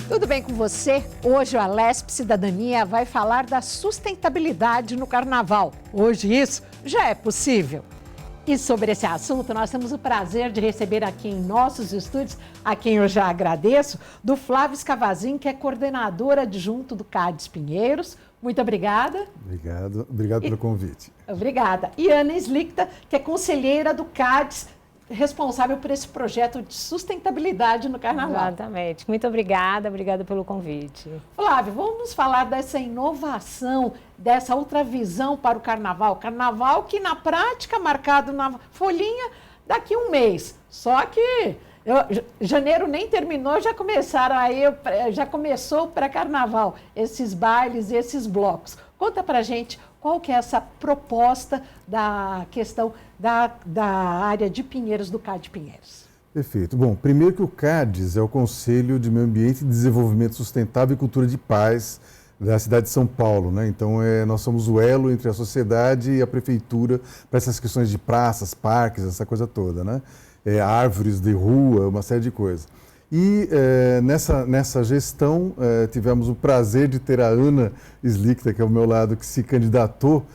Tudo bem com você? Hoje o Alesp Cidadania vai falar da sustentabilidade no carnaval. Hoje isso já é possível. E sobre esse assunto, nós temos o prazer de receber aqui em nossos estúdios, a quem eu já agradeço, do Flávio Escavazin, que é coordenador adjunto do CADES Pinheiros. Muito obrigada. Obrigado pelo convite. Obrigada. E Ana Slikta, que é conselheira do CADES, responsável por esse projeto de sustentabilidade no carnaval. Exatamente. Muito obrigada pelo convite. Flávio, vamos falar dessa inovação, dessa outra visão para o carnaval. Carnaval que na prática marcado na folhinha daqui a um mês. Só que janeiro nem terminou, já começou o pré-carnaval, esses bailes, esses blocos. Conta pra gente qual que é essa proposta da questão da área de Pinheiros, do CAD Pinheiros. Perfeito. Bom, primeiro que o CADES é o Conselho de Meio Ambiente e Desenvolvimento Sustentável e Cultura de Paz da cidade de São Paulo, né? Então, nós somos o elo entre a sociedade e a prefeitura para essas questões de praças, parques, essa coisa toda, né? Árvores de rua, uma série de coisas. E nessa gestão tivemos o prazer de ter a Ana Slikta, que é ao meu lado, que se candidatou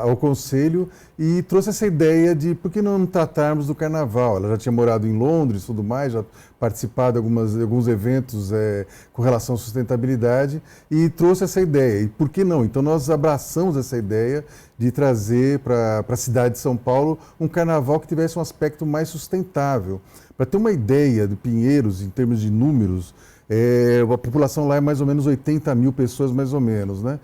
ao Conselho e trouxe essa ideia de por que não tratarmos do carnaval. Ela já tinha morado em Londres e tudo mais, já participado de alguns eventos com relação à sustentabilidade e trouxe essa ideia. E por que não? Então nós abraçamos essa ideia de trazer para a cidade de São Paulo um carnaval que tivesse um aspecto mais sustentável. Para ter uma ideia de Pinheiros, em termos de números, a população lá é mais ou menos 80 mil pessoas, mais ou menos, né?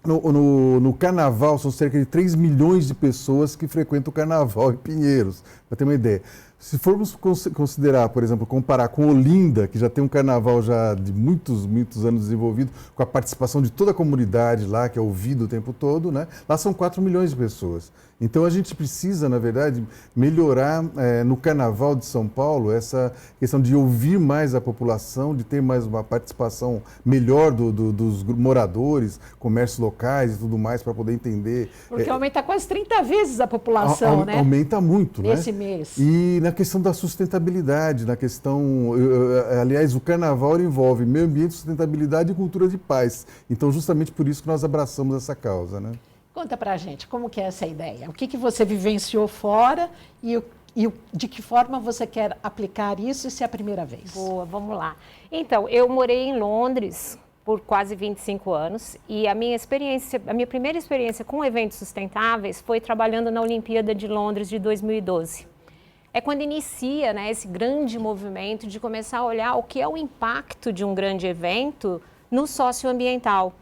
No carnaval, são cerca de 3 milhões de pessoas que frequentam o carnaval em Pinheiros, para ter uma ideia. Se formos considerar, por exemplo, comparar com Olinda, que já tem um carnaval já de muitos anos desenvolvido, com a participação de toda a comunidade lá, que é ouvida o tempo todo, né? Lá são 4 milhões de pessoas. Então a gente precisa, na verdade, melhorar no carnaval de São Paulo essa questão de ouvir mais a população, de ter mais uma participação melhor dos moradores, comércios locais e tudo mais, para poder entender. Porque aumenta quase 30 vezes a população, né? Aumenta muito, nesse né? mês. E na questão da sustentabilidade, na questão... aliás, o carnaval envolve meio ambiente, sustentabilidade e cultura de paz. Então, justamente por isso que nós abraçamos essa causa, né? Conta pra gente, como que é essa ideia? O que você vivenciou fora e de que forma você quer aplicar isso e se é a primeira vez? Boa, vamos lá. Então, eu morei em Londres por quase 25 anos e a minha primeira experiência com eventos sustentáveis foi trabalhando na Olimpíada de Londres de 2012. É quando inicia, né, esse grande movimento de começar a olhar o que é o impacto de um grande evento no socioambiental.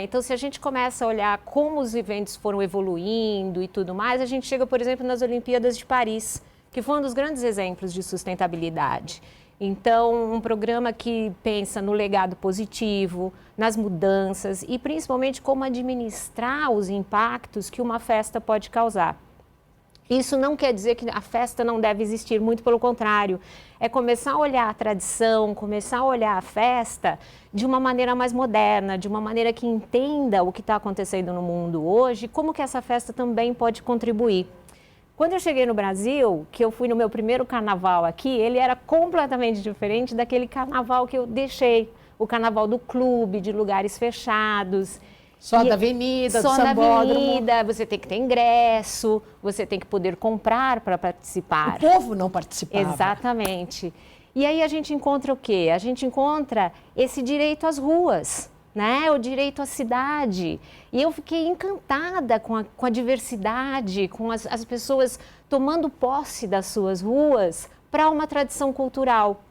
Então, se a gente começa a olhar como os eventos foram evoluindo e tudo mais, a gente chega, por exemplo, nas Olimpíadas de Paris, que foi um dos grandes exemplos de sustentabilidade. Então, um programa que pensa no legado positivo, nas mudanças e principalmente como administrar os impactos que uma festa pode causar. Isso não quer dizer que a festa não deve existir, muito pelo contrário. É começar a olhar a tradição, começar a olhar a festa de uma maneira mais moderna, de uma maneira que entenda o que está acontecendo no mundo hoje, como que essa festa também pode contribuir. Quando eu cheguei no Brasil, que eu fui no meu primeiro carnaval aqui, ele era completamente diferente daquele carnaval que eu deixei, o carnaval do clube, de lugares fechados. Só da avenida, do sambódromo. Só na avenida, você tem que ter ingresso, você tem que poder comprar para participar. O povo não participava. Exatamente. E aí a gente encontra o quê? A gente encontra esse direito às ruas, né? O direito à cidade. E eu fiquei encantada com a diversidade, com as pessoas tomando posse das suas ruas para uma tradição cultural.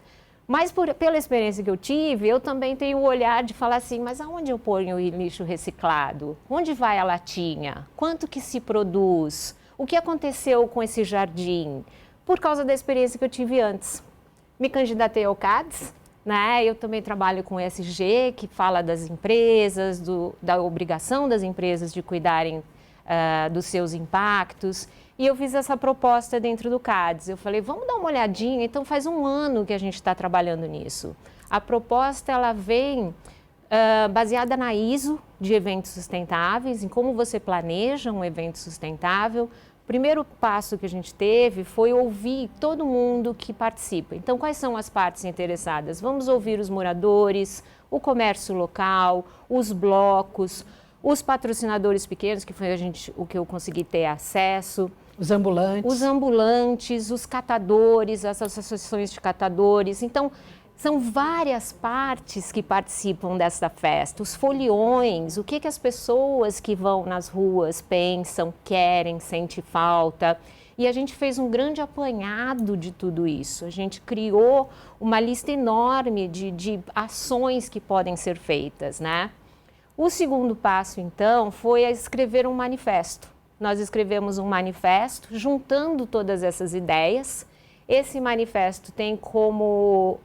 Mas pela experiência que eu tive, eu também tenho o olhar de falar assim, mas aonde eu ponho o lixo reciclado? Onde vai a latinha? Quanto que se produz? O que aconteceu com esse jardim? Por causa da experiência que eu tive antes. Me candidatei ao CADES, né? Eu também trabalho com o ESG, que fala das empresas, da obrigação das empresas de cuidarem dos seus impactos. E eu fiz essa proposta dentro do CADES. Eu falei, vamos dar uma olhadinha. Então, faz um ano que a gente está trabalhando nisso. A proposta, ela vem baseada na ISO de eventos sustentáveis, em como você planeja um evento sustentável, O primeiro passo que a gente teve foi ouvir todo mundo que participa. Então, quais são as partes interessadas? Vamos ouvir os moradores, o comércio local, os blocos, os patrocinadores pequenos, que foi o que eu consegui ter acesso. Os ambulantes, os catadores, as associações de catadores. Então, são várias partes que participam dessa festa. Os foliões, o que as pessoas que vão nas ruas pensam, querem, sentem falta. E a gente fez um grande apanhado de tudo isso. A gente criou uma lista enorme de ações que podem ser feitas, né? O segundo passo, então, foi escrever um manifesto. Nós escrevemos um manifesto juntando todas essas ideias. Esse manifesto tem como...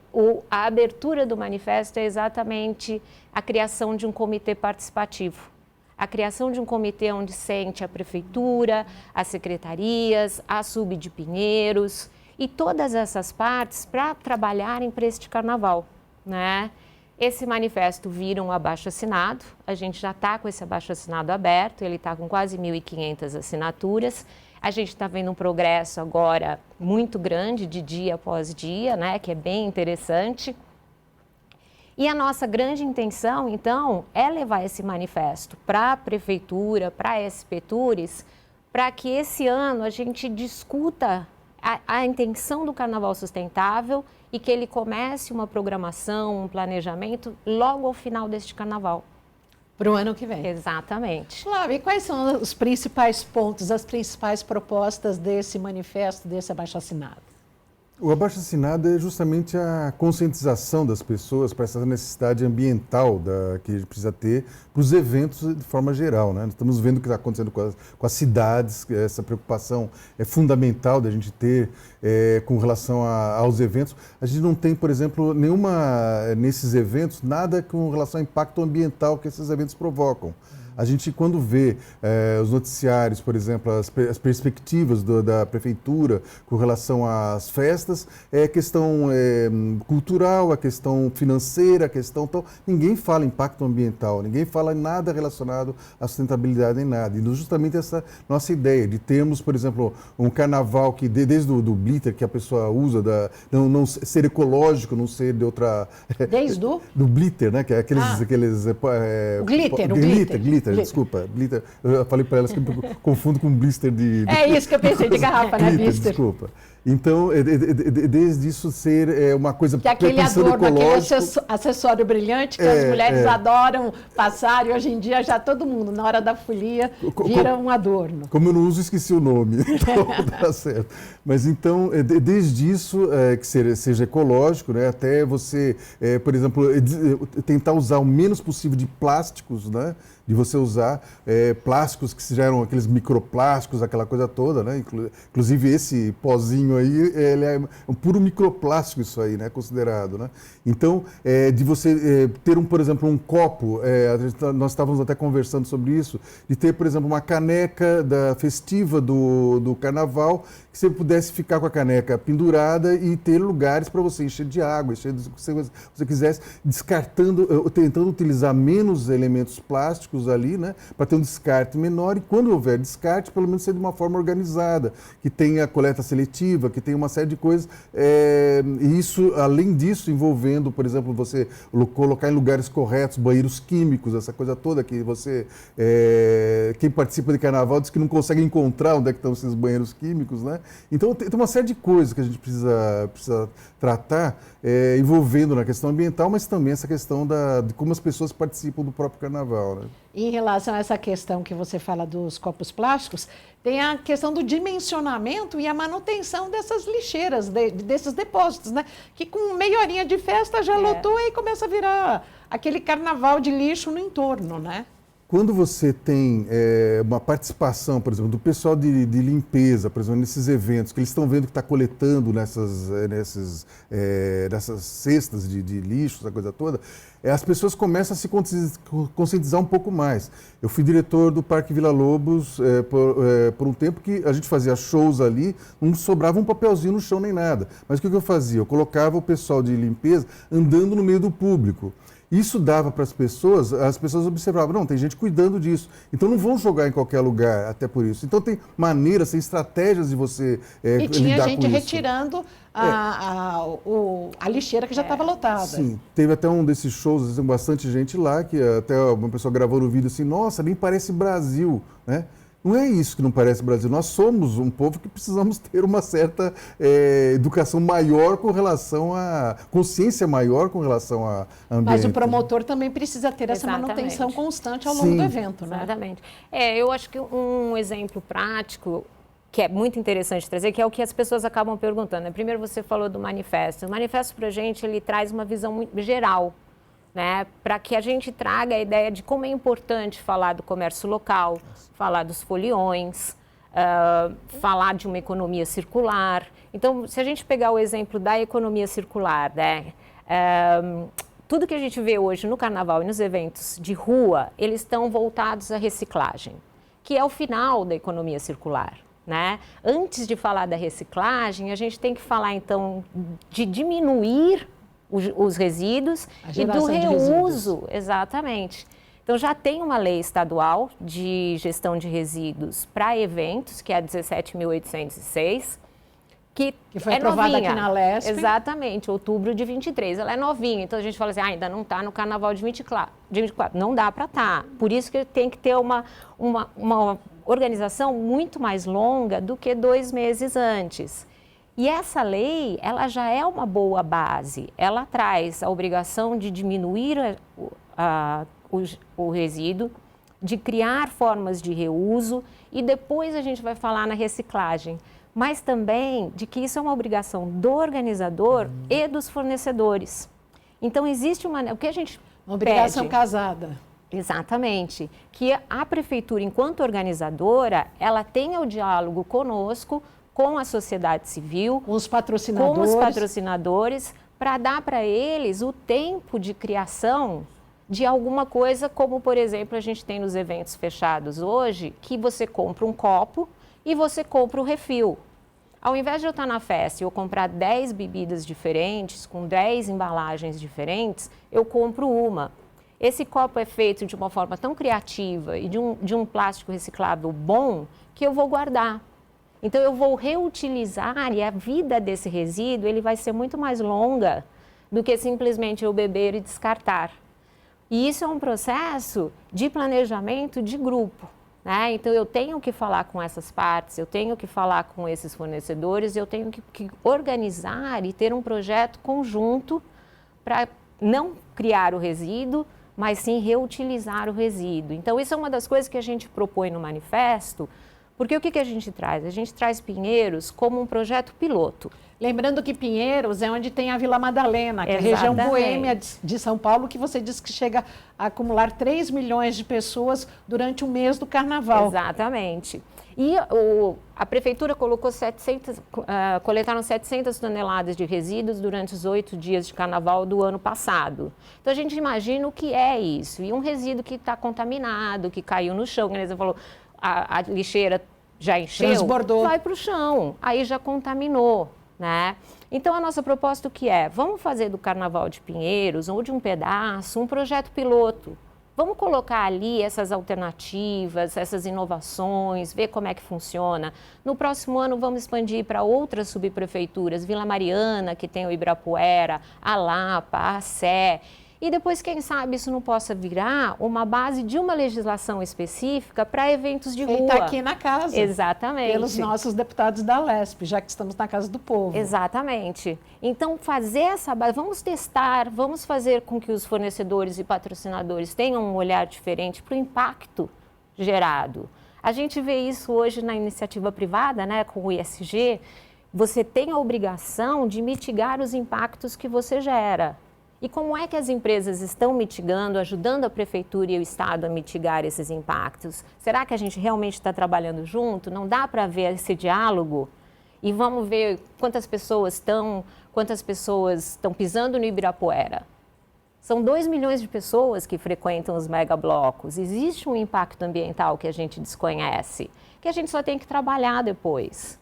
a abertura do manifesto é exatamente a criação de um comitê participativo. A criação de um comitê onde sente a prefeitura, as secretarias, a SUB de Pinheiros e todas essas partes para trabalharem para este carnaval, né? Esse manifesto vira um abaixo-assinado, a gente já está com esse abaixo-assinado aberto, ele está com quase 1.500 assinaturas. A gente está vendo um progresso agora muito grande, de dia após dia, né, que é bem interessante. E a nossa grande intenção, então, é levar esse manifesto para a Prefeitura, para a SP Tours, para que esse ano a gente discuta a intenção do Carnaval Sustentável e que ele comece uma programação, um planejamento logo ao final deste Carnaval. Para o ano que vem. Exatamente. Flávia, e quais são os principais pontos, as principais propostas desse manifesto, desse abaixo-assinado? O abaixo-assinado é justamente a conscientização das pessoas para essa necessidade ambiental que a gente precisa ter para os eventos de forma geral, né? Estamos vendo o que está acontecendo com as cidades, essa preocupação é fundamental da gente ter com relação aos eventos. A gente não tem, por exemplo, nesses eventos, nada com relação ao impacto ambiental que esses eventos provocam. A gente, quando vê os noticiários, por exemplo, as perspectivas da prefeitura com relação às festas, é questão cultural, a questão financeira, a questão tal. Ninguém fala impacto ambiental, ninguém fala nada relacionado à sustentabilidade em nada. E justamente essa nossa ideia de termos, por exemplo, um carnaval que, desde do glitter que a pessoa usa, não ser ecológico, não ser de outra... Desde do glitter, né? Que é o glitter. Desculpa, glitter. Eu falei para elas que eu confundo com blister de... É isso que eu pensei, de garrafa, né, blister? Desculpa. Então, desde isso ser uma coisa... Que aquele adorno, aquele acessório brilhante que as mulheres adoram passar e hoje em dia já todo mundo, na hora da folia, vira um adorno. Como eu não uso, esqueci o nome, então tá certo. Mas então, desde isso, que seja ecológico, né, até você, por exemplo, tentar usar o menos possível de plásticos, né? De você usar plásticos que geram aqueles microplásticos, aquela coisa toda, né? Inclusive esse pozinho aí, ele é um puro microplástico isso aí, né? Considerado, né? Então, de você ter, por exemplo, um copo, nós estávamos até conversando sobre isso, de ter, por exemplo, uma caneca festiva do carnaval, que você pudesse ficar com a caneca pendurada e ter lugares para você encher de água, encher do que você quisesse, tentando utilizar menos elementos plásticos ali, né, para ter um descarte menor e quando houver descarte, pelo menos ser de uma forma organizada, que tenha coleta seletiva, que tenha uma série de coisas, e isso, além disso, envolvendo, por exemplo, você colocar em lugares corretos, banheiros químicos, essa coisa toda que você, quem participa de carnaval diz que não consegue encontrar onde é que estão esses banheiros químicos, né? Então tem uma série de coisas que a gente precisa tratar, envolvendo na questão ambiental, mas também essa questão de como as pessoas participam do próprio carnaval, né? Em relação a essa questão que você fala dos copos plásticos, tem a questão do dimensionamento e a manutenção dessas lixeiras, desses depósitos, né? Que com meia horinha de festa já lotou e começa a virar aquele carnaval de lixo no entorno, né? Quando você tem uma participação, por exemplo, do pessoal de limpeza, por exemplo, nesses eventos, que eles estão vendo que está coletando nessas cestas de lixo, essa coisa toda, as pessoas começam a se conscientizar um pouco mais. Eu fui diretor do Parque Vila Lobos por um tempo que a gente fazia shows ali, não sobrava um papelzinho no chão nem nada. Mas o que eu fazia? Eu colocava o pessoal de limpeza andando no meio do público. Isso dava para as pessoas observavam, não, tem gente cuidando disso, então não vão jogar em qualquer lugar, até por isso. Então tem maneiras, tem estratégias de você e tinha lidar gente com isso. retirando a lixeira que já estava lotada. Sim, teve até um desses shows, tem bastante gente lá, que até uma pessoa gravou no vídeo assim, nossa, nem parece Brasil, né? Não é isso que não parece Brasil. Nós somos um povo que precisamos ter uma certa educação maior com relação a... consciência maior com relação a ambiente. Mas o promotor também precisa ter essa manutenção constante ao longo do evento, né? Exatamente. Eu acho que um exemplo prático que é muito interessante trazer, que é o que as pessoas acabam perguntando. Primeiro você falou do manifesto. O manifesto para a gente, ele traz uma visão muito geral, né, para que a gente traga a ideia de como é importante falar do comércio local, falar dos foliões, falar de uma economia circular. Então, se a gente pegar o exemplo da economia circular, né, tudo que a gente vê hoje no carnaval e nos eventos de rua, eles estão voltados à reciclagem, que é o final da economia circular. Né? Antes de falar da reciclagem, a gente tem que falar, então, de diminuir os resíduos e do reuso, exatamente. Então, já tem uma lei estadual de gestão de resíduos para eventos, que é a 17.806, que foi é aprovada novinha. aqui na LESP. Exatamente, outubro de 23. Ela é novinha, então a gente fala assim, ainda não está no carnaval de 24. Não dá para estar. Por isso que tem que ter uma organização muito mais longa do que 2 meses antes. E essa lei, ela já é uma boa base. Ela traz a obrigação de diminuir o resíduo, de criar formas de reuso e depois a gente vai falar na reciclagem. Mas também de que isso é uma obrigação do organizador e dos fornecedores. Então, existe o que a gente uma obrigação pede, casada. Exatamente. Que a prefeitura, enquanto organizadora, ela tenha o diálogo conosco, com a sociedade civil, com os patrocinadores, para dar para eles o tempo de criação de alguma coisa, como, por exemplo, a gente tem nos eventos fechados hoje, que você compra um copo e você compra o refil. Ao invés de eu estar na festa e eu comprar 10 bebidas diferentes, com 10 embalagens diferentes, eu compro uma. Esse copo é feito de uma forma tão criativa e de um plástico reciclável bom que eu vou guardar. Então, eu vou reutilizar e a vida desse resíduo ele vai ser muito mais longa do que simplesmente eu beber e descartar. E isso é um processo de planejamento de grupo. Né? Então, eu tenho que falar com essas partes, eu tenho que falar com esses fornecedores, eu tenho que organizar e ter um projeto conjunto para não criar o resíduo, mas sim reutilizar o resíduo. Então, isso é uma das coisas que a gente propõe no manifesto, porque o que a gente traz? A gente traz Pinheiros como um projeto piloto. Lembrando que Pinheiros é onde tem a Vila Madalena, que é a região boêmia de São Paulo, que você disse que chega a acumular 3 milhões de pessoas durante o mês do carnaval. Exatamente. E a prefeitura colocou coletaram 700 toneladas de resíduos durante os 8 dias de carnaval do ano passado. Então, a gente imagina o que é isso. E um resíduo que está contaminado, que caiu no chão, como você falou, a lixeira já encheu, transbordou, vai para o chão, aí já contaminou. Né? Então, a nossa proposta o que é? Vamos fazer do Carnaval de Pinheiros, ou de um pedaço, um projeto piloto. Vamos colocar ali essas alternativas, essas inovações, ver como é que funciona. No próximo ano, vamos expandir para outras subprefeituras, Vila Mariana, que tem o Ibirapuera, a Lapa, a Sé. E depois, quem sabe, isso não possa virar uma base de uma legislação específica para eventos de rua. Feita aqui na casa. Exatamente. Pelos nossos deputados da LESP, já que estamos na Casa do Povo. Exatamente. Então, fazer essa base, vamos testar, vamos fazer com que os fornecedores e patrocinadores tenham um olhar diferente para o impacto gerado. A gente vê isso hoje na iniciativa privada, né, com o ISG. Você tem a obrigação de mitigar os impactos que você gera. E como é que as empresas estão mitigando, ajudando a prefeitura e o Estado a mitigar esses impactos? Será que a gente realmente está trabalhando junto? Não dá para ver esse diálogo? E vamos ver quantas pessoas estão pisando no Ibirapuera. São 2 milhões de pessoas que frequentam os megablocos. Existe um impacto ambiental que a gente desconhece, que a gente só tem que trabalhar depois.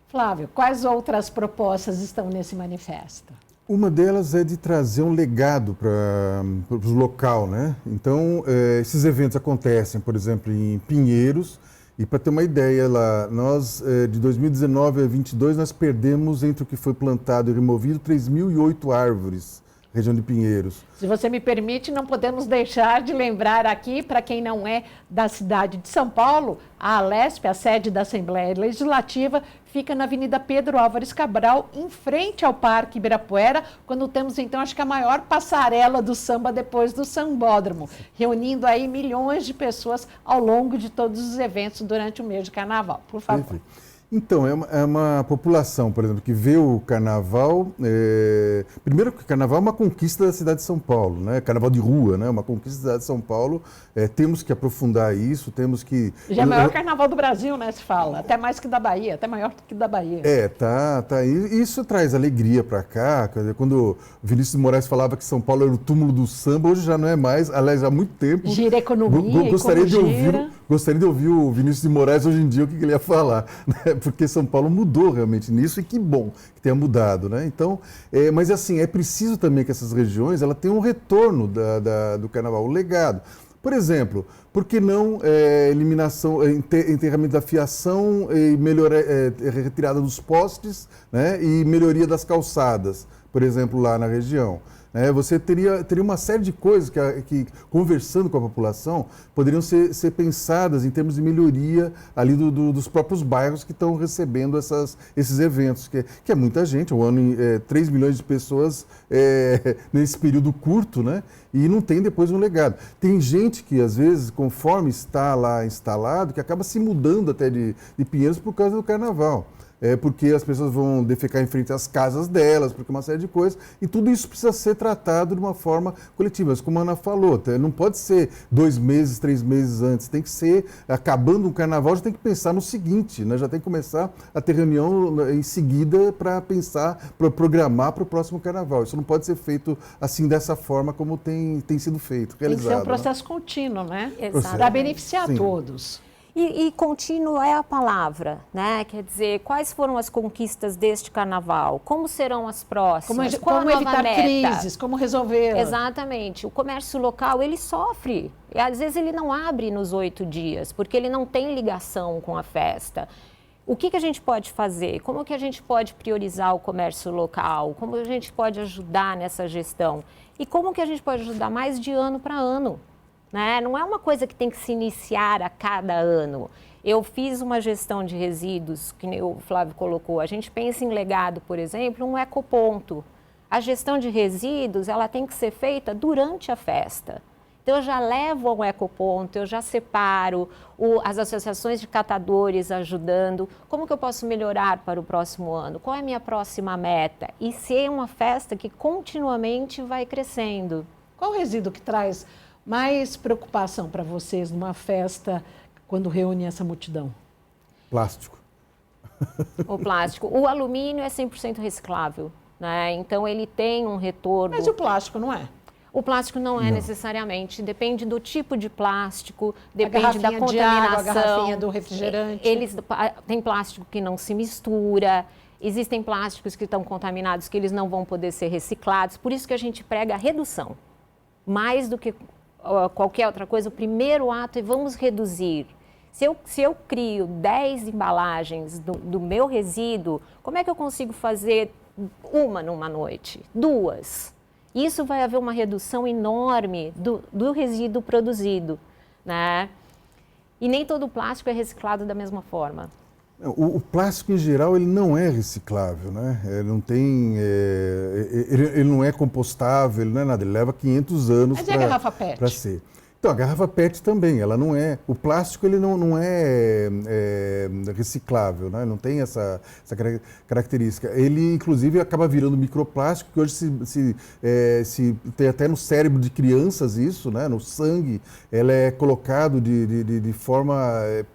Flávio, quais outras propostas estão nesse manifesto? Uma delas é de trazer um legado para o local, né? Então, esses eventos acontecem, por exemplo, em Pinheiros, e para ter uma ideia, lá, nós, de 2019 a 2022, nós perdemos, entre o que foi plantado e removido, 3.008 árvores, região de Pinheiros. Se você me permite, não podemos deixar de lembrar aqui, para quem não é da cidade de São Paulo, a Alesp, a sede da Assembleia Legislativa, fica na Avenida Pedro Álvares Cabral, em frente ao Parque Ibirapuera, quando temos, então, acho que a maior passarela do samba depois do sambódromo, reunindo aí milhões de pessoas ao longo de todos os eventos durante o mês de Carnaval. Por favor. Perfeito. Então, é uma população, por exemplo, que vê o Carnaval... Primeiro que o Carnaval é uma conquista da cidade de São Paulo, né? Carnaval de rua, né? Uma conquista da cidade de São Paulo. Temos que aprofundar isso, temos que... Já é o maior Carnaval do Brasil, né, se fala. Até mais que da Bahia, até maior do que da Bahia. Tá aí. Isso traz alegria para cá. Quer dizer, quando o Vinícius de Moraes falava que São Paulo era o túmulo do samba, hoje já não é mais, aliás, há muito tempo. Gira economia, Gostaria de ouvir o Vinícius de Moraes hoje em dia, o que ele ia falar, né? Porque São Paulo mudou realmente nisso, e que bom que tenha mudado, né? Então, mas assim, é preciso também que essas regiões ela tenham um retorno do Carnaval, o legado. Por exemplo, por que não eliminação, enterramento da fiação e retirada dos postes, né? E melhoria das calçadas, por exemplo, lá na região? Você teria uma série de coisas que, conversando com a população, poderiam ser pensadas em termos de melhoria ali dos próprios bairros que estão recebendo esses eventos, que é muita gente, 3 milhões de pessoas nesse período curto, né? E não tem depois um legado. Tem gente que, às vezes, conforme está lá instalado, que acaba se mudando até de Pinheiros por causa do Carnaval. Porque as pessoas vão defecar em frente às casas delas, porque uma série de coisas, e tudo isso precisa ser tratado de uma forma coletiva. Mas como a Ana falou, não pode ser 2 meses, 3 meses antes, tem que ser, acabando o Carnaval, já tem que pensar no seguinte, né? Já tem que começar a ter reunião em seguida para pensar, para programar para o próximo Carnaval. Isso não pode ser feito assim, dessa forma como tem sido feito, realizado. Tem que ser um processo contínuo, né? Exato. Para beneficiar Sim. todos. E contínuo é a palavra, né? Quer dizer, quais foram as conquistas deste Carnaval? Como serão as próximas? Como evitar crises? Como resolver? Exatamente. O comércio local, ele sofre. E, às vezes ele não abre nos 8 dias, porque ele não tem ligação com a festa. O que a gente pode fazer? Como que a gente pode priorizar o comércio local? Como a gente pode ajudar nessa gestão? E como que a gente pode ajudar mais de ano para ano? Né? Não é uma coisa que tem que se iniciar a cada ano. Eu fiz uma gestão de resíduos, que o Flávio colocou. A gente pensa em legado, por exemplo, um ecoponto. A gestão de resíduos, ela tem que ser feita durante a festa. Então, eu já levo um ecoponto, eu já separo as associações de catadores ajudando. Como que eu posso melhorar para o próximo ano? Qual é a minha próxima meta? E ser uma festa que continuamente vai crescendo. Qual o resíduo que traz mais preocupação para vocês numa festa quando reúne essa multidão? Plástico. O plástico. O alumínio é 100% reciclável, né? Então ele tem um retorno. Mas o plástico não é? O plástico não é necessariamente, depende do tipo de plástico, depende da contaminação. De água, a garrafinha do refrigerante. Tem plástico que não se mistura, existem plásticos que estão contaminados que eles não vão poder ser reciclados, por isso que a gente prega a redução. Mais do que qualquer outra coisa, o primeiro ato é vamos reduzir. Se eu crio 10 embalagens do meu resíduo, como é que eu consigo fazer uma numa noite? 2? Isso vai haver uma redução enorme do resíduo produzido, né? E nem todo plástico é reciclado da mesma forma. O plástico, em geral, ele não é reciclável, né? Ele não tem... ele não é compostável, ele não é nada. Ele leva 500 anos Mas e a garrafa PET? Para ser. Então, a garrafa PET também, ela não é... O plástico, ele não é reciclável, né? Não tem essa característica. Ele, inclusive, acaba virando microplástico, que hoje se tem até no cérebro de crianças isso, né? No sangue, ela é colocado de forma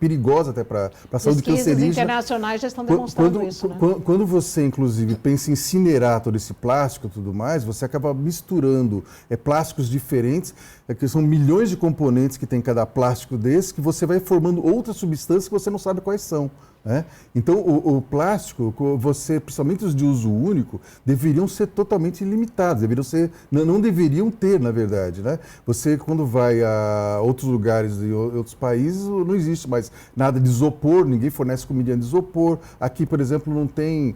perigosa até para a saúde cancerígena. Pesquisas internacionais já estão demonstrando isso, né? Quando você, inclusive, pensa em incinerar todo esse plástico e tudo mais, você acaba misturando plásticos diferentes, que são milhões de componentes que tem cada plástico desse, que você vai formando outras substâncias que você não sabe quais são. né? Então, o plástico, você, principalmente os de uso único, deveriam ser totalmente limitados, não deveriam ter, na verdade, né? Você, quando vai a outros lugares e outros países, não existe mais nada de isopor, ninguém fornece comida de isopor. Aqui, por exemplo, não tem...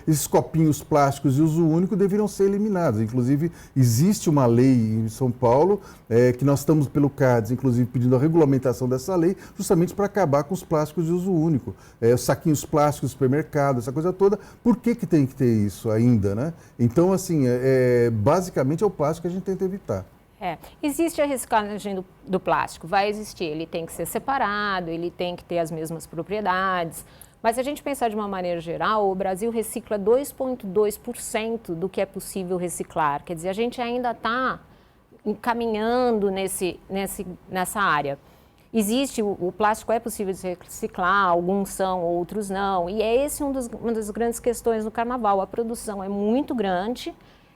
esses copinhos plásticos de uso único deveriam ser eliminados. Inclusive, existe uma lei em São Paulo, que nós estamos, pelo CADES, inclusive, pedindo a regulamentação dessa lei, justamente para acabar com os plásticos de uso único. Os saquinhos plásticos do supermercado, essa coisa toda. Por que tem que ter isso ainda, né? Então, assim, basicamente é o plástico que a gente tenta evitar. Existe a reciclagem do plástico, vai existir, ele tem que ser separado, ele tem que ter as mesmas propriedades, mas se a gente pensar de uma maneira geral, o Brasil recicla 2,2% do que é possível reciclar, quer dizer, a gente ainda está caminhando nessa área. O plástico é possível de reciclar, alguns são, outros não, e é esse uma das grandes questões no Carnaval, a produção é muito grande.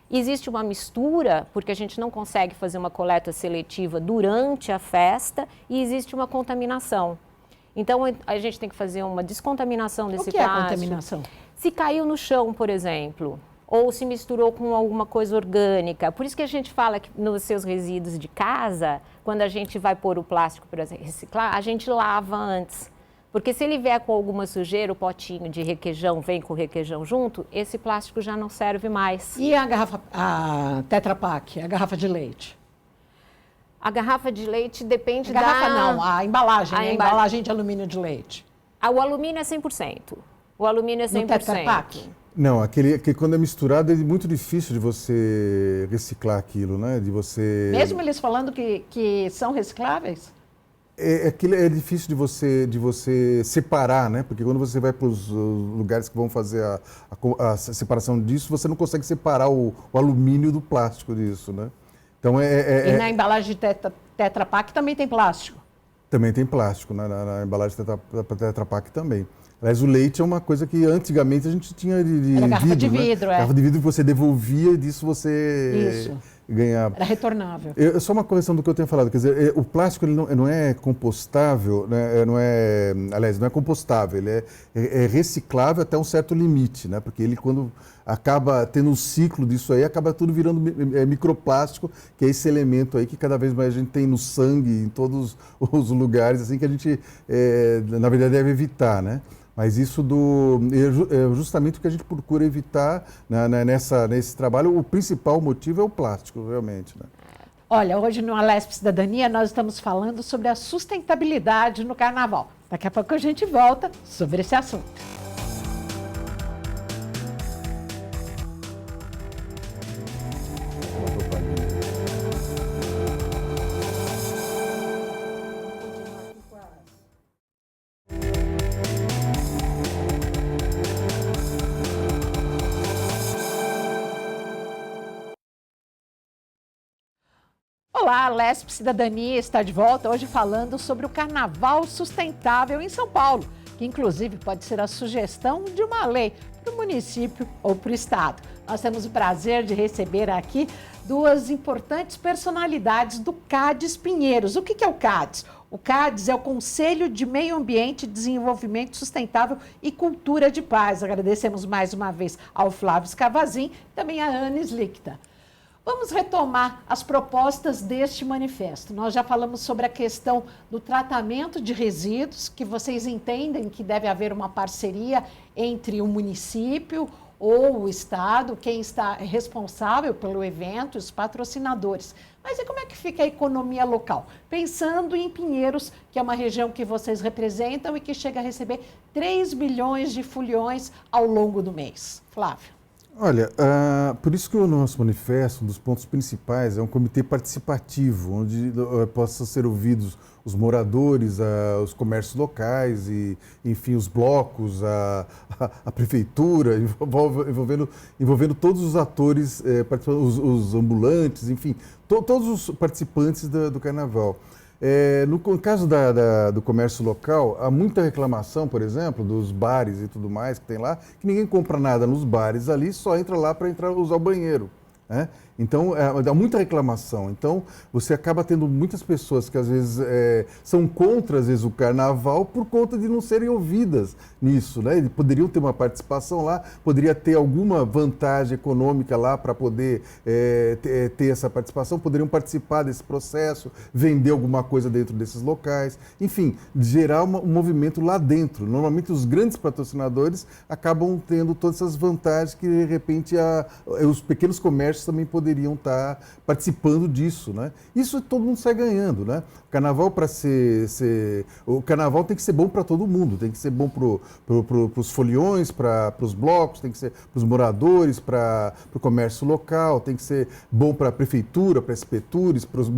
Existe uma mistura, porque a gente não consegue fazer uma coleta seletiva durante a festa, e existe uma contaminação. Então, a gente tem que fazer uma descontaminação desse plástico. O que é contaminação? Se caiu no chão, por exemplo, ou se misturou com alguma coisa orgânica. Por isso que a gente fala que nos seus resíduos de casa, quando a gente vai pôr o plástico para reciclar, a gente lava antes. Porque se ele vier com alguma sujeira, o potinho de requeijão vem com o requeijão junto, esse plástico já não serve mais. E a Tetra Pak, a garrafa de leite? A garrafa de leite depende da... A embalagem, a embalagem de alumínio de leite. O alumínio é 100%. O alumínio é 100%. No Tetra Pak? Não, aquele quando é misturado é muito difícil de você reciclar aquilo, né? Mesmo eles falando que são recicláveis? É difícil de você separar, né? Porque quando você vai para os lugares que vão fazer a separação disso, você não consegue separar o alumínio do plástico disso, né? Então E na embalagem de Tetra Pak também tem plástico? Também tem plástico, né? Na embalagem da Tetra Pak também. Aliás, o leite é uma coisa que antigamente a gente tinha de Era garrafa de vidro, vidro, né? Garrafa de vidro que você devolvia e disso você ganhava. Era retornável. Só uma correção do que eu tenho falado, quer dizer, o plástico ele não é compostável, né? Aliás, não é compostável, ele é reciclável até um certo limite, né? Porque ele, quando acaba tendo um ciclo disso aí, acaba tudo virando microplástico, que é esse elemento aí que cada vez mais a gente tem no sangue, em todos os lugares, assim, que a gente, na verdade, deve evitar, né? Mas isso é justamente o que a gente procura evitar, né, nesse trabalho. O principal motivo é o plástico, realmente, né? Olha, hoje no Alesp Cidadania nós estamos falando sobre a sustentabilidade no Carnaval. Daqui a pouco a gente volta sobre esse assunto. Olá, a Alesp Cidadania está de volta hoje falando sobre o Carnaval Sustentável em São Paulo, que inclusive pode ser a sugestão de uma lei para o município ou para o estado. Nós temos o prazer de receber aqui duas importantes personalidades do CADES Pinheiros. O que é o CADES? O CADES é o Conselho de Meio Ambiente, Desenvolvimento Sustentável e Cultura de Paz. Agradecemos mais uma vez ao Flávio Scavazin e também a Anis Lichta. Vamos retomar as propostas deste manifesto. Nós já falamos sobre a questão do tratamento de resíduos, que vocês entendem que deve haver uma parceria entre o município ou o estado, quem está responsável pelo evento, os patrocinadores. Mas e como é que fica a economia local? Pensando em Pinheiros, que é uma região que vocês representam e que chega a receber 3 bilhões de foliões ao longo do mês. Flávio. Olha, por isso que o nosso manifesto, um dos pontos principais, é um comitê participativo, onde possam ser ouvidos os moradores, os comércios locais, e, enfim, os blocos, a prefeitura, envolvendo todos os atores, os ambulantes, enfim, todos os participantes do Carnaval. No caso do comércio local, há muita reclamação, por exemplo, dos bares e tudo mais que tem lá, que ninguém compra nada nos bares ali, só entra lá para usar o banheiro. né? Então, dá muita reclamação. Então, você acaba tendo muitas pessoas que, às vezes, são contra, às vezes, o carnaval por conta de não serem ouvidas nisso, né? Eles poderiam ter uma participação lá, poderia ter alguma vantagem econômica lá para poder ter essa participação, poderiam participar desse processo, vender alguma coisa dentro desses locais, enfim, gerar um movimento lá dentro. Normalmente, os grandes patrocinadores acabam tendo todas essas vantagens que, de repente, os pequenos comércios também poderiam estar participando disso, né? Isso todo mundo sai ganhando, né? O carnaval, o carnaval tem que ser bom para todo mundo, tem que ser bom para os foliões, para os blocos, tem que ser para os moradores, para o comércio local, tem que ser bom para a prefeitura, para as prefeituras, para os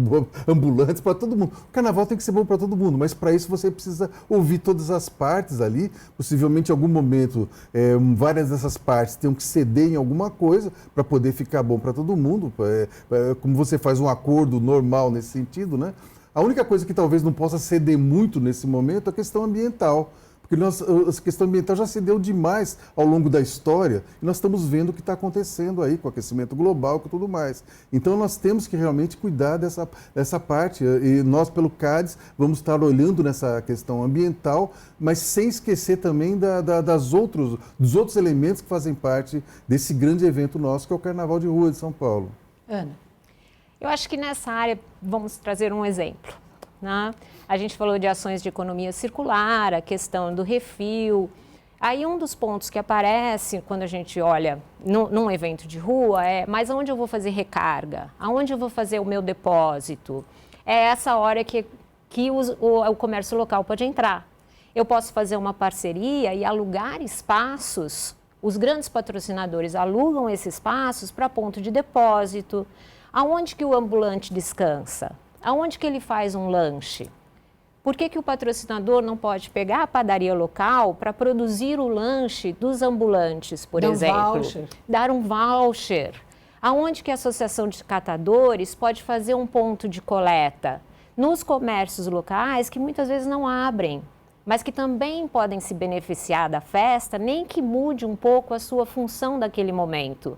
ambulantes, para todo mundo. O carnaval tem que ser bom para todo mundo, mas para isso você precisa ouvir todas as partes ali, possivelmente em algum momento várias dessas partes tenham que ceder em alguma coisa para poder ficar bom para todo mundo, como você faz um acordo normal nesse sentido, né? A única coisa que talvez não possa ceder muito nesse momento é a questão ambiental, porque a questão ambiental já cedeu demais ao longo da história e nós estamos vendo o que está acontecendo aí com o aquecimento global e tudo mais. Então nós temos que realmente cuidar dessa parte e nós, pelo CADES, vamos estar olhando nessa questão ambiental, mas sem esquecer também dos outros elementos que fazem parte desse grande evento nosso, que é o Carnaval de Rua de São Paulo. Ana. Eu acho que nessa área, vamos trazer um exemplo, né? A gente falou de ações de economia circular, a questão do refil. Aí um dos pontos que aparece quando a gente olha num evento de rua mas aonde eu vou fazer recarga? Aonde eu vou fazer o meu depósito? É essa hora que o comércio local pode entrar. Eu posso fazer uma parceria e alugar espaços. Os grandes patrocinadores alugam esses espaços para ponto de depósito. Aonde que o ambulante descansa? Aonde que ele faz um lanche? Por que o patrocinador não pode pegar a padaria local para produzir o lanche dos ambulantes, por exemplo? Dar um voucher. Aonde que a associação de catadores pode fazer um ponto de coleta? Nos comércios locais que muitas vezes não abrem, mas que também podem se beneficiar da festa, nem que mude um pouco a sua função daquele momento,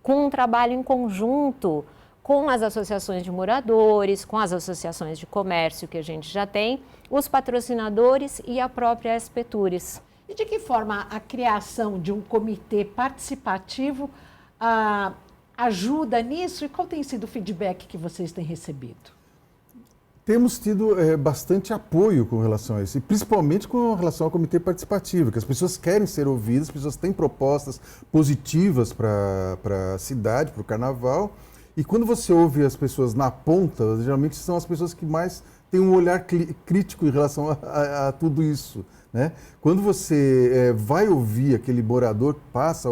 com um trabalho em conjunto com as associações de moradores, com as associações de comércio que a gente já tem, os patrocinadores e a própria Espetures. E de que forma a criação de um comitê participativo ajuda nisso e qual tem sido o feedback que vocês têm recebido? Temos tido bastante apoio com relação a isso, e principalmente com relação ao comitê participativo, que as pessoas querem ser ouvidas, as pessoas têm propostas positivas para a cidade, para o carnaval. E quando você ouve as pessoas na ponta, geralmente são as pessoas que mais têm um olhar crítico em relação a tudo isso, né? Quando você vai ouvir aquele morador que passa,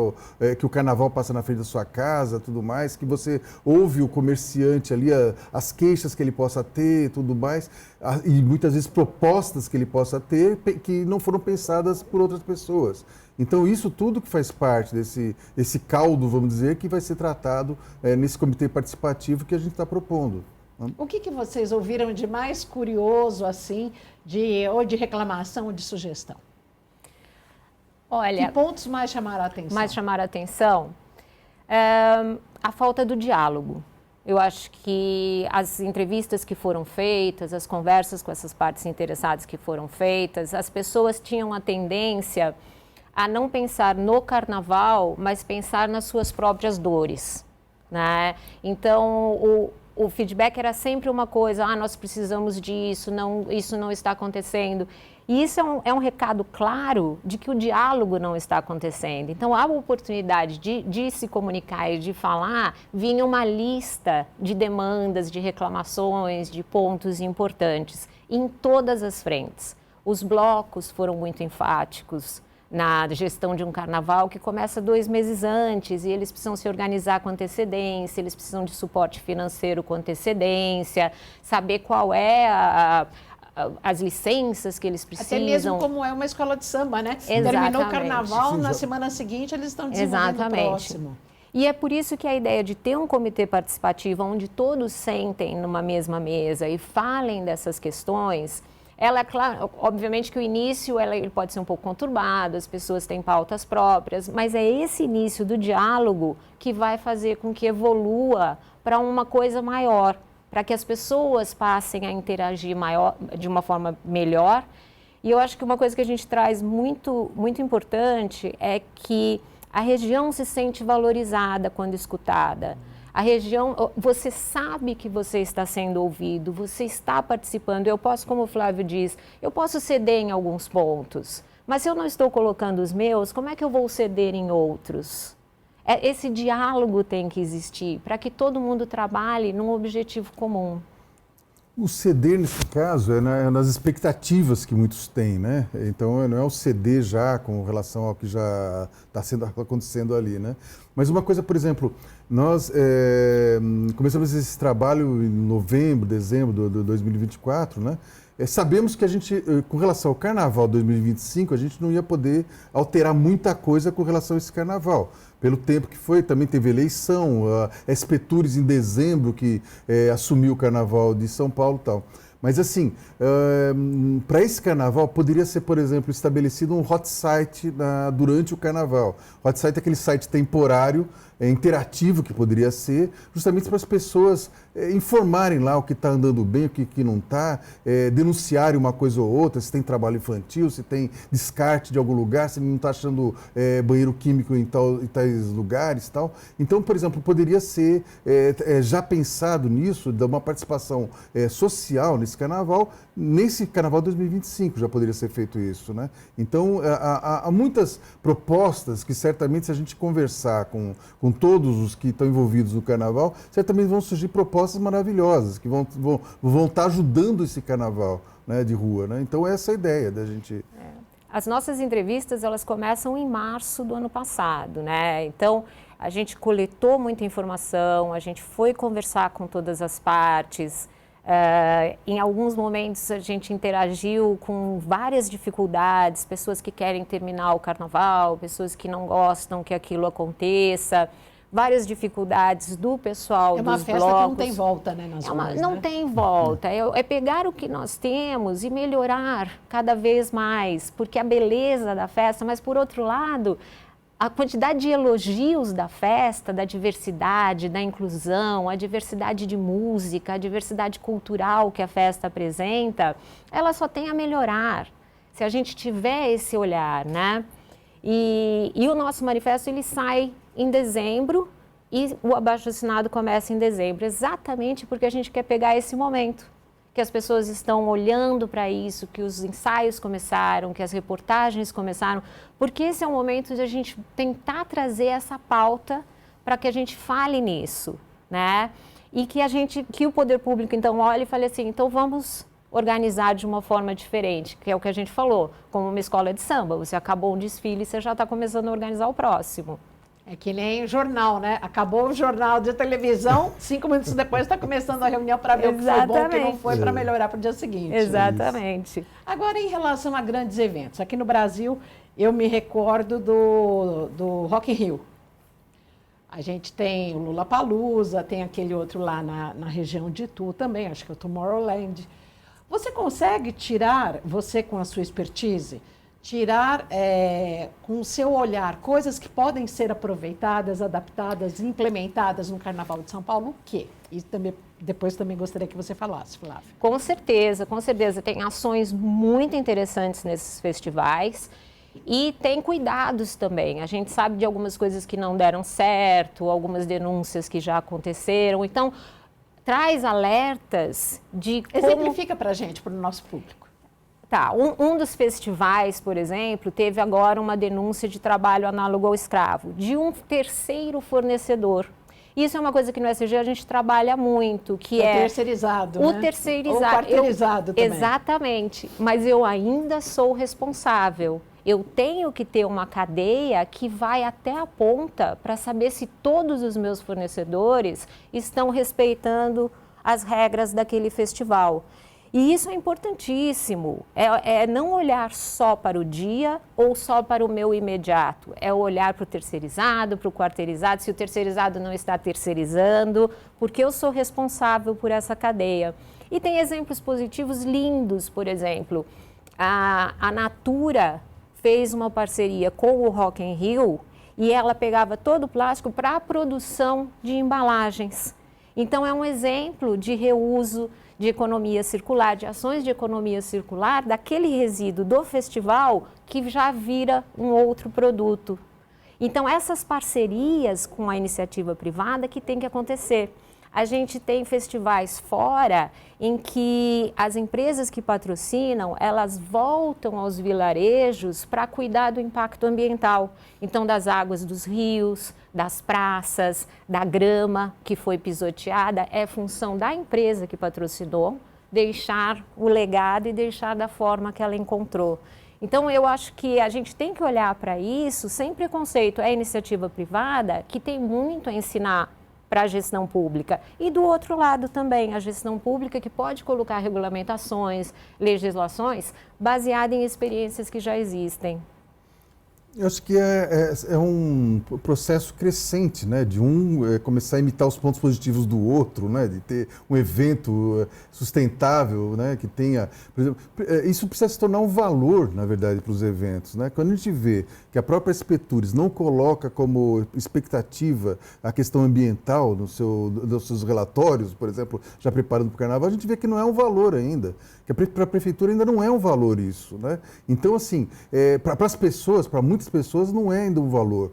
que o carnaval passa na frente da sua casa, tudo mais, que você ouve o comerciante ali, as queixas que ele possa ter, tudo mais, e muitas vezes propostas que ele possa ter que não foram pensadas por outras pessoas. Então, isso tudo que faz parte desse caldo, vamos dizer, que vai ser tratado nesse comitê participativo que a gente está propondo. O que vocês ouviram de mais curioso, assim, ou de reclamação ou de sugestão? Olha, que pontos mais chamaram a atenção? Mais chamaram a atenção? A falta do diálogo. Eu acho que as entrevistas que foram feitas, as conversas com essas partes interessadas que foram feitas, as pessoas tinham a tendência a não pensar no carnaval, mas pensar nas suas próprias dores, né? Então, o feedback era sempre uma coisa, nós precisamos disso, isso não está acontecendo. E isso é um recado claro de que o diálogo não está acontecendo. Então, a oportunidade de se comunicar e de falar, vinha uma lista de demandas, de reclamações, de pontos importantes, em todas as frentes. Os blocos foram muito enfáticos na gestão de um carnaval que começa 2 meses antes e eles precisam se organizar com antecedência, eles precisam de suporte financeiro com antecedência, saber qual é as licenças que eles precisam. Até mesmo como é uma escola de samba, né? Exatamente. Terminou o carnaval, na semana seguinte eles estão desenvolvendo o próximo. E é por isso que a ideia de ter um comitê participativo onde todos sentem numa mesma mesa e falem dessas questões Ela, claro, obviamente que o início ele pode ser um pouco conturbado, as pessoas têm pautas próprias, mas é esse início do diálogo que vai fazer com que evolua para uma coisa maior, para que as pessoas passem a interagir de uma forma melhor. E eu acho que uma coisa que a gente traz muito, muito importante é que a região se sente valorizada quando escutada. A região, você sabe que você está sendo ouvido, você está participando. Eu posso, como o Flávio diz, eu posso ceder em alguns pontos, mas se eu não estou colocando os meus, como é que eu vou ceder em outros? Esse diálogo tem que existir para que todo mundo trabalhe num objetivo comum. O ceder, nesse caso, é nas expectativas que muitos têm, né? Então, não é o ceder já com relação ao que já está acontecendo ali, né? Mas uma coisa, por exemplo, nós começamos esse trabalho em novembro, dezembro de 2024, né? Sabemos que a gente, com relação ao Carnaval 2025, a gente não ia poder alterar muita coisa com relação a esse Carnaval. Pelo tempo que foi, também teve eleição, a SP Tours em dezembro, que assumiu o Carnaval de São Paulo e tal. Mas assim, para esse Carnaval, poderia ser, por exemplo, estabelecido um hot site durante o Carnaval. Hot site é aquele site temporário, interativo que poderia ser, justamente para as pessoas informarem lá o que está andando bem, o que não está, denunciarem uma coisa ou outra, se tem trabalho infantil, se tem descarte de algum lugar, se não está achando banheiro químico em tais lugares e tal. Então, por exemplo, poderia ser já pensado nisso, de uma participação social nesse Carnaval, nesse Carnaval 2025 já poderia ser feito isso, né? Então, há muitas propostas que certamente, se a gente conversar com todos os que estão envolvidos no Carnaval, certamente vão surgir propostas maravilhosas, que vão estar ajudando esse Carnaval, né, de rua, né? Então, essa é a ideia da gente... As nossas entrevistas, elas começam em março do ano passado, né? Então, a gente coletou muita informação, a gente foi conversar com todas as partes. Em alguns momentos a gente interagiu com várias dificuldades, pessoas que querem terminar o Carnaval, pessoas que não gostam que aquilo aconteça, várias dificuldades do pessoal dos blocos. É uma festa que não tem volta, né, nas ruas, não né? tem volta, é pegar o que nós temos e melhorar cada vez mais, porque a beleza da festa, mas por outro lado, a quantidade de elogios da festa, da diversidade, da inclusão, a diversidade de música, a diversidade cultural que a festa apresenta, ela só tem a melhorar, se a gente tiver esse olhar, né? E o nosso manifesto, ele sai em dezembro e o abaixo-assinado começa em dezembro, exatamente porque a gente quer pegar esse momento, que as pessoas estão olhando para isso, que os ensaios começaram, que as reportagens começaram, porque esse é o momento de a gente tentar trazer essa pauta para que a gente fale nisso, né? E que o poder público então olhe e fale assim, então vamos organizar de uma forma diferente, que é o que a gente falou, como uma escola de samba, você acabou um desfile e você já está começando a organizar o próximo. É que nem jornal, né? Acabou o jornal de televisão, 5 minutos depois está começando a reunião para ver o que foi bom, o que não foi, para melhorar para o dia seguinte. Exatamente. Agora, em relação a grandes eventos, aqui no Brasil, eu me recordo do Rock in Rio. A gente tem o Lollapalooza, tem aquele outro lá na região de Itu também, acho que é o Tomorrowland. Você consegue tirar, você com a sua expertise, com o seu olhar, coisas que podem ser aproveitadas, adaptadas, implementadas no Carnaval de São Paulo, o quê? E depois também gostaria que você falasse, Flávia. Com certeza, com certeza. Tem ações muito interessantes nesses festivais e tem cuidados também. A gente sabe de algumas coisas que não deram certo, algumas denúncias que já aconteceram. Então, traz alertas de como... Exemplifica para a gente, para o nosso público. Tá, um dos festivais, por exemplo, teve agora uma denúncia de trabalho análogo ao escravo, de um terceiro fornecedor. Isso é uma coisa que no SG a gente trabalha muito, que é... terceirizado, o né? terceirizado. Ou quarteirizado também. Exatamente, mas eu ainda sou responsável. Eu tenho que ter uma cadeia que vai até a ponta para saber se todos os meus fornecedores estão respeitando as regras daquele festival. E isso é importantíssimo, é não olhar só para o dia ou só para o meu imediato, é olhar para o terceirizado, para o quarteirizado, se o terceirizado não está terceirizando, porque eu sou responsável por essa cadeia. E tem exemplos positivos lindos, por exemplo, a Natura fez uma parceria com o Rock in Rio e ela pegava todo o plástico para a produção de embalagens. Então, é um exemplo de reuso, de economia circular, de ações de economia circular, daquele resíduo do festival que já vira um outro produto. Então, essas parcerias com a iniciativa privada que tem que acontecer. A gente tem festivais fora em que as empresas que patrocinam, elas voltam aos vilarejos para cuidar do impacto ambiental. Então, das águas dos rios, das praças, da grama que foi pisoteada, é função da empresa que patrocinou deixar o legado e deixar da forma que ela encontrou. Então, eu acho que a gente tem que olhar para isso sem preconceito. É iniciativa privada que tem muito a ensinar para a gestão pública. E do outro lado também, a gestão pública que pode colocar regulamentações, legislações baseadas em experiências que já existem. Eu acho que é um processo crescente, né? De começar a imitar os pontos positivos do outro, né? De ter um evento sustentável, né? Que tenha, por exemplo, isso precisa se tornar um valor, na verdade, para os eventos, né? Quando a gente vê que a própria SPTURES não coloca como expectativa a questão ambiental nos seus relatórios, por exemplo, já preparando para o Carnaval, a gente vê que não é um valor ainda, que para a Prefeitura ainda não é um valor isso, né? Então, assim, para as pessoas, para muitas pessoas não é ainda um valor.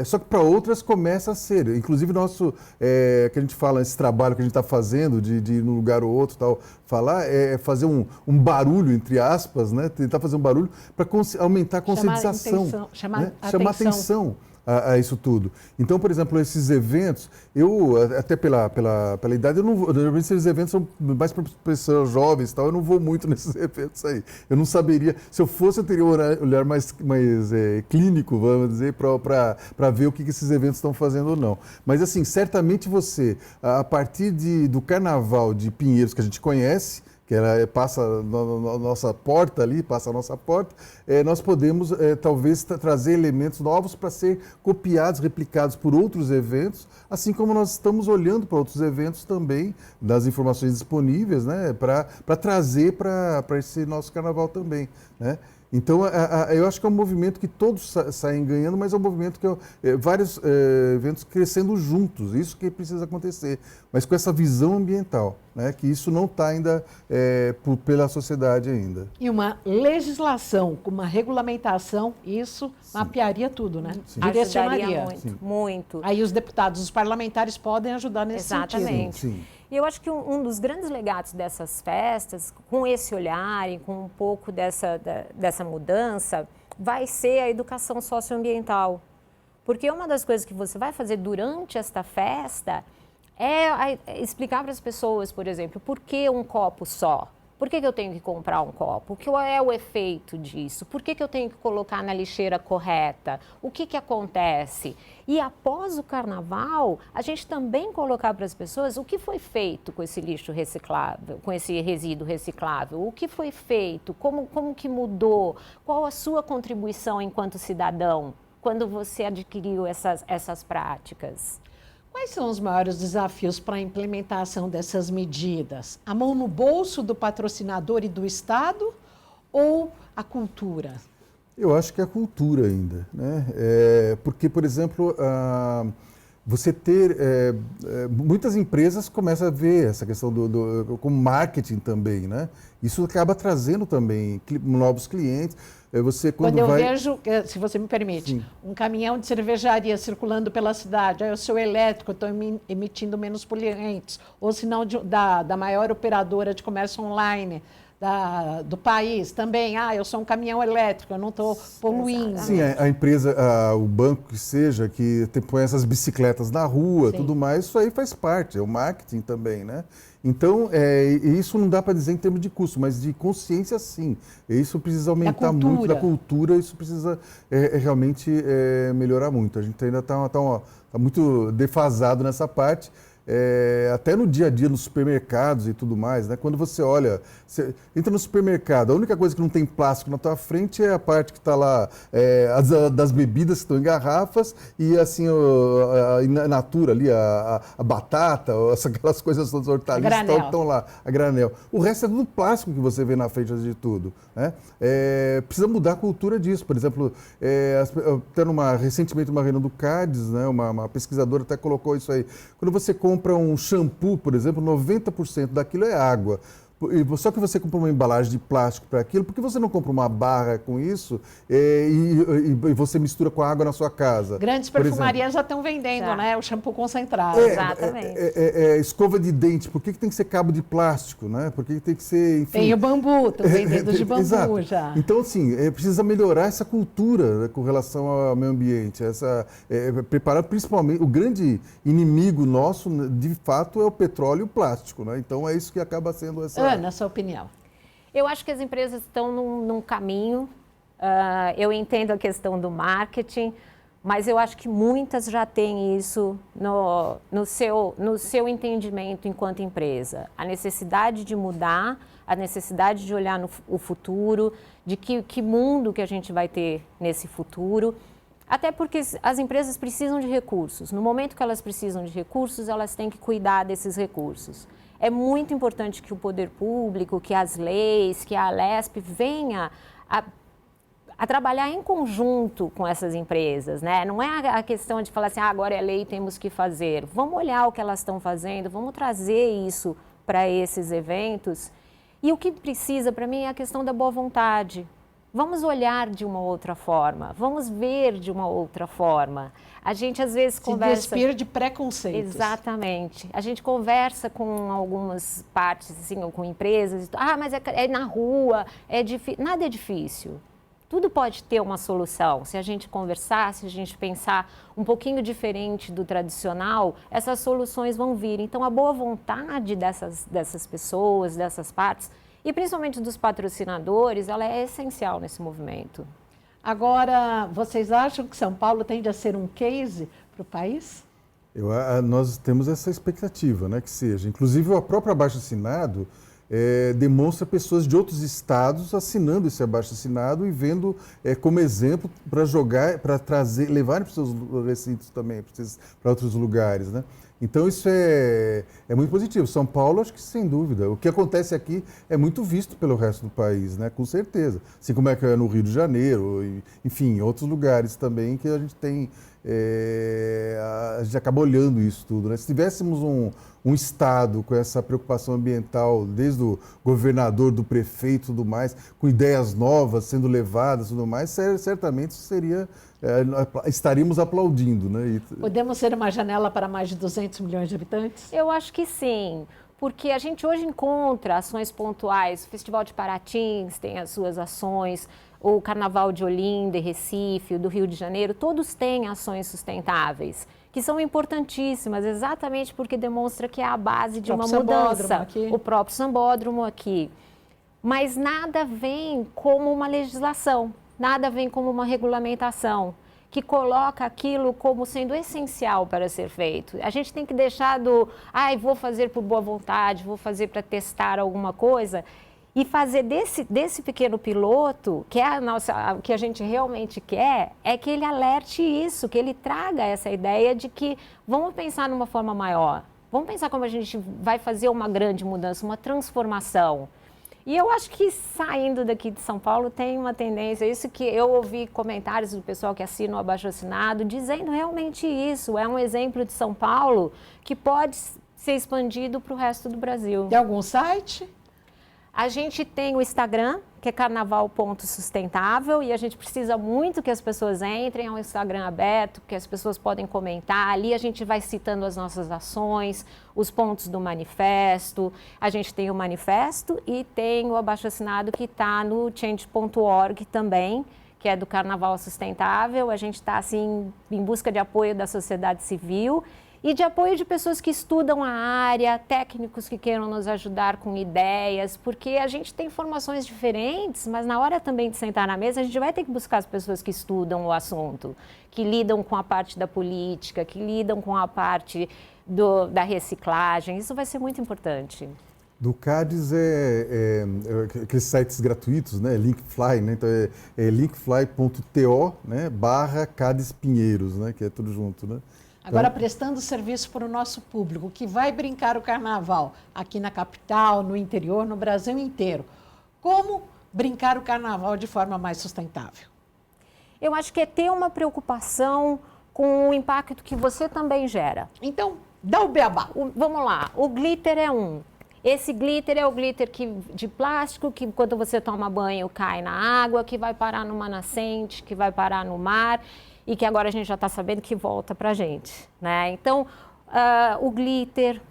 Só que para outras começa a ser. Inclusive que a gente fala, esse trabalho que a gente está fazendo de ir num lugar ou outro, tal, falar, fazer um barulho, entre aspas, né? Tentar fazer um barulho para aumentar a conscientização. Chamar atenção a isso tudo. Então, por exemplo, esses eventos, eu, até pela idade, normalmente esses eventos são mais para pessoas jovens, tal, eu não vou muito nesses eventos aí. Eu não saberia, se eu fosse, eu teria um olhar mais clínico, vamos dizer, para ver o que esses eventos estão fazendo ou não. Mas, assim, certamente você, a partir do Carnaval de Pinheiros, que a gente conhece, que ela passa na nossa porta ali, passa a nossa porta, nós podemos talvez trazer elementos novos para ser copiados, replicados por outros eventos, assim como nós estamos olhando para outros eventos também, das informações disponíveis, né, para trazer para esse nosso carnaval também, né? Então, eu acho que é um movimento que todos saem ganhando, mas é um movimento que vários eventos crescendo juntos, isso que precisa acontecer, mas com essa visão ambiental, né, que isso não está ainda pela sociedade ainda. E uma legislação, com uma regulamentação, isso mapearia tudo, né? Sim. Direcionaria muito, Sim. muito. Aí os deputados, os parlamentares podem ajudar nesse sentido. Exatamente. Sim. E eu acho que um dos grandes legados dessas festas, com esse olhar e com um pouco dessa mudança, vai ser a educação socioambiental. Porque uma das coisas que você vai fazer durante esta festa é explicar para as pessoas, por exemplo, por que um copo só? Por que eu tenho que comprar um copo? Qual é o efeito disso? Por que eu tenho que colocar na lixeira correta? O que acontece? E após o carnaval, a gente também colocar para as pessoas o que foi feito com esse lixo reciclável, com esse resíduo reciclável, o que foi feito, como que mudou, qual a sua contribuição enquanto cidadão quando você adquiriu essas práticas. Quais são os maiores desafios para a implementação dessas medidas? A mão no bolso do patrocinador e do Estado ou a cultura? Eu acho que é a cultura ainda, né? Porque, por exemplo, você muitas empresas começam a ver essa questão como marketing também, né? Isso acaba trazendo também novos clientes. Quando eu vejo, se você me permite, sim, um caminhão de cervejaria circulando pela cidade, aí eu sou elétrico, eu estou emitindo menos poluentes, ou se não da maior operadora de comércio online do país também, eu sou um caminhão elétrico, eu não estou poluindo. Sim, a empresa, o banco que seja, que põe essas bicicletas na rua, sim, tudo mais, isso aí faz parte, é o marketing também, né? Então, isso não dá para dizer em termos de custo, mas de consciência, sim. Isso precisa aumentar muito da cultura, isso precisa realmente melhorar muito. A gente ainda está muito defasado nessa parte. até no dia a dia, nos supermercados e tudo mais, né? Quando você olha, você entra no supermercado, a única coisa que não tem plástico na tua frente é a parte que está lá, das bebidas que estão em garrafas e assim, in natura ali, a batata, aquelas coisas, as hortaliças estão lá, a granel. O resto é tudo plástico que você vê na frente de tudo, né? Precisa mudar a cultura disso. Por exemplo, até recentemente uma reunião do CADES, né, uma pesquisadora até colocou isso aí. Quando você compra um shampoo, por exemplo, 90% daquilo é água. Só que você compra uma embalagem de plástico para aquilo, por que você não compra uma barra com isso e você mistura com a água na sua casa? Grandes perfumarias já estão vendendo, né? O shampoo concentrado. Exatamente. Escova de dente, por que tem que ser cabo de plástico, né? Por que tem que ser, enfim... Tem o bambu, estão vendendo de bambu exato. já. Então, assim, precisa melhorar essa cultura, né, com relação ao meio ambiente. Preparar principalmente, o grande inimigo nosso, de fato, é o petróleo e o plástico, né? Então, é isso que acaba sendo essa... Na sua opinião? Eu acho que as empresas estão num caminho, eu entendo a questão do marketing, mas eu acho que muitas já têm isso no seu entendimento enquanto empresa. A necessidade de mudar, a necessidade de olhar o futuro, de que mundo que a gente vai ter nesse futuro. Até porque as empresas precisam de recursos. No momento que elas precisam de recursos, elas têm que cuidar desses recursos. É muito importante que o poder público, que as leis, que a Alesp venha a trabalhar em conjunto com essas empresas, né? Não é a questão de falar assim, agora é lei, temos que fazer. Vamos olhar o que elas estão fazendo, vamos trazer isso para esses eventos. E o que precisa, para mim, é a questão da boa vontade. Vamos olhar de uma outra forma, vamos ver de uma outra forma. A gente às vezes conversa... Se despir de preconceitos. Exatamente. A gente conversa com algumas partes, assim, ou com empresas, mas é na rua, é difícil. Nada é difícil. Tudo pode ter uma solução. Se a gente conversar, se a gente pensar um pouquinho diferente do tradicional, essas soluções vão vir. Então, a boa vontade dessas pessoas, dessas partes, e principalmente dos patrocinadores, ela é essencial nesse movimento. Agora, vocês acham que São Paulo tende a ser um case para o país? Nós temos essa expectativa, né, que seja. Inclusive, o próprio abaixo-assinado demonstra pessoas de outros estados assinando esse abaixo-assinado e vendo como exemplo para levar para os seus recintos também, para outros lugares, né? Então, isso é muito positivo. São Paulo, acho que sem dúvida. O que acontece aqui é muito visto pelo resto do país, né? Com certeza. Assim como é que é no Rio de Janeiro, enfim, em outros lugares também que a gente tem... a gente acaba olhando isso tudo, né? Se tivéssemos um estado com essa preocupação ambiental, desde o governador, do prefeito e tudo mais, com ideias novas sendo levadas e tudo mais, certamente isso seria... estaríamos aplaudindo, né? Podemos ser uma janela para mais de 200 milhões de habitantes? Eu acho que sim, porque a gente hoje encontra ações pontuais. O Festival de Paratins tem as suas ações, o Carnaval de Olinda e Recife, o do Rio de Janeiro, todos têm ações sustentáveis, que são importantíssimas, exatamente porque demonstra que é a base de uma mudança. O próprio Sambódromo aqui. Mas nada vem como uma legislação. Nada vem como uma regulamentação que coloca aquilo como sendo essencial para ser feito. A gente tem que deixar vou fazer por boa vontade, vou fazer para testar alguma coisa, e fazer desse pequeno piloto, que é o que a gente realmente quer, é que ele alerte isso, que ele traga essa ideia de que vamos pensar numa forma maior, vamos pensar como a gente vai fazer uma grande mudança, uma transformação. E eu acho que saindo daqui de São Paulo tem uma tendência, isso que eu ouvi comentários do pessoal que assina o abaixo-assinado, dizendo realmente isso, é um exemplo de São Paulo que pode ser expandido para o resto do Brasil. Tem algum site? A gente tem o Instagram, que é carnaval.sustentável, e a gente precisa muito que as pessoas entrem, é um Instagram aberto, que as pessoas podem comentar. Ali a gente vai citando as nossas ações, os pontos do manifesto. A gente tem o manifesto e tem o abaixo-assinado que está no change.org também, que é do Carnaval Sustentável. A gente está assim, em busca de apoio da sociedade civil e de apoio de pessoas que estudam a área, técnicos que queiram nos ajudar com ideias, porque a gente tem formações diferentes, mas na hora também de sentar na mesa, a gente vai ter que buscar as pessoas que estudam o assunto, que lidam com a parte da política, que lidam com a parte da reciclagem. Isso vai ser muito importante. Do CADES aqueles sites gratuitos, né? Linkfly, né? Então é linkfly.to, né? /CADES Pinheiros, né? Que é tudo junto, né? Agora, prestando serviço para o nosso público, que vai brincar o carnaval aqui na capital, no interior, no Brasil inteiro. Como brincar o carnaval de forma mais sustentável? Eu acho que é ter uma preocupação com o impacto que você também gera. Então, dá o beabá. Vamos lá, o glitter é um. Esse glitter é o glitter de plástico que quando você toma banho cai na água, que vai parar numa nascente, que vai parar no mar e que agora a gente já está sabendo que volta para a gente, né? Então, o glitter,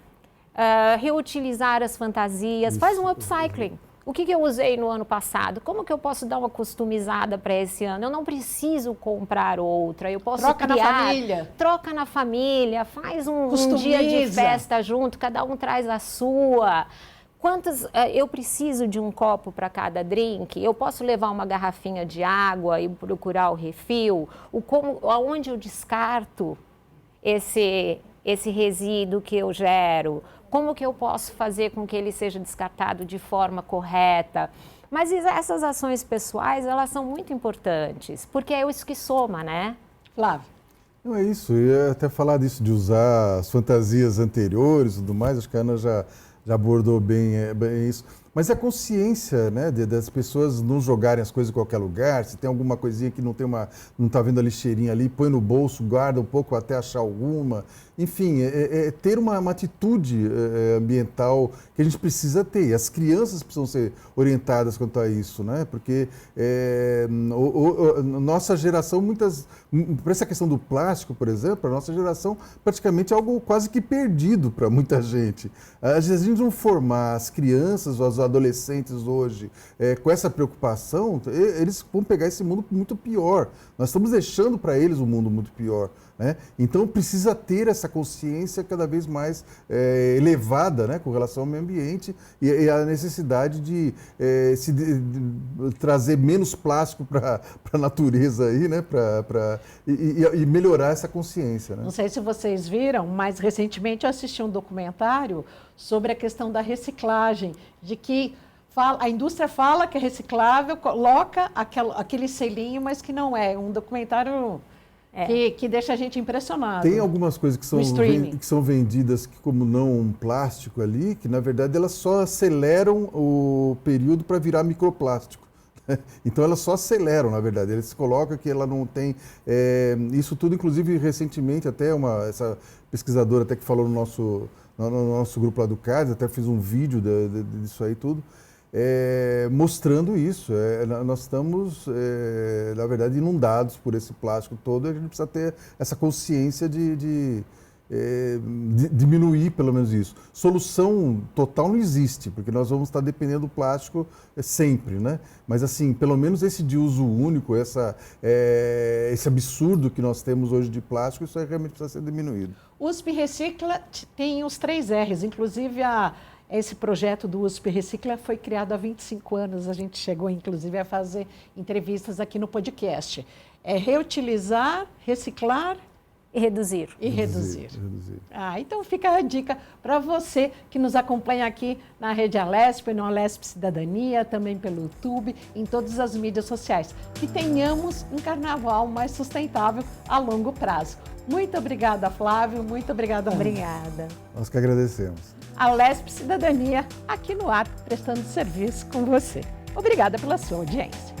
reutilizar as fantasias, faz um upcycling. O que eu usei no ano passado? Como que eu posso dar uma customizada para esse ano? Eu não preciso comprar outra, eu posso troca criar. Na família. Troca na família, faz um dia de festa junto, cada um traz a sua. Eu preciso de um copo para cada drink? Eu posso levar uma garrafinha de água e procurar o refil? Aonde eu descarto esse resíduo que eu gero? Como que eu posso fazer com que ele seja descartado de forma correta? Mas essas ações pessoais, elas são muito importantes, porque é isso que soma, né? Flávio. Não é isso, eu ia até falar disso, de usar as fantasias anteriores e tudo mais, acho que a Ana já abordou bem isso. Mas a consciência, né, das pessoas não jogarem as coisas em qualquer lugar, se tem alguma coisinha que não está vendo a lixeirinha ali, põe no bolso, guarda um pouco até achar alguma. Enfim, ter uma atitude ambiental que a gente precisa ter. As crianças precisam ser orientadas quanto a isso, né? Porque nossa geração, para essa questão do plástico, por exemplo, a nossa geração praticamente é algo quase que perdido para muita gente. A gente não formar as crianças ou os adolescentes hoje com essa preocupação, eles vão pegar esse mundo muito pior. Nós estamos deixando para eles um mundo muito pior, né? Então precisa ter essa consciência cada vez mais elevada, né, com relação ao meio ambiente e a necessidade de trazer menos plástico para a natureza aí, né, e melhorar essa consciência, né? Não sei se vocês viram, mas recentemente eu assisti um documentário sobre a questão da reciclagem, de que a indústria fala que é reciclável, coloca aquele selinho, mas que não é. Um documentário que deixa a gente impressionado. Tem algumas coisas que são vendidas como não plástico ali, que na verdade elas só aceleram o período para virar microplástico. Então elas só aceleram, na verdade. Eles colocam que ela não tem... isso tudo, inclusive, recentemente, até essa pesquisadora até que falou no nosso grupo lá do CADES, até fiz um vídeo disso aí tudo, mostrando isso. Nós estamos, na verdade, inundados por esse plástico todo e a gente precisa ter essa consciência de diminuir pelo menos isso. Solução total não existe, porque nós vamos estar dependendo do plástico sempre, né? Mas assim, pelo menos esse de uso único, esse absurdo que nós temos hoje de plástico, isso aí realmente precisa ser diminuído. USP Recicla tem os 3 R's, inclusive esse projeto do USP Recicla foi criado há 25 anos, a gente chegou inclusive a fazer entrevistas aqui no podcast. Reutilizar, reciclar e reduzir. Reduzir. Então fica a dica para você que nos acompanha aqui na Rede Alesp, no Alesp Cidadania, também pelo YouTube, em todas as mídias sociais. Que tenhamos um carnaval mais sustentável a longo prazo. Muito obrigada, Flávio. Muito obrigada, Ana. Obrigada. Nós que agradecemos. Alesp Cidadania, aqui no ar, prestando serviço com você. Obrigada pela sua audiência.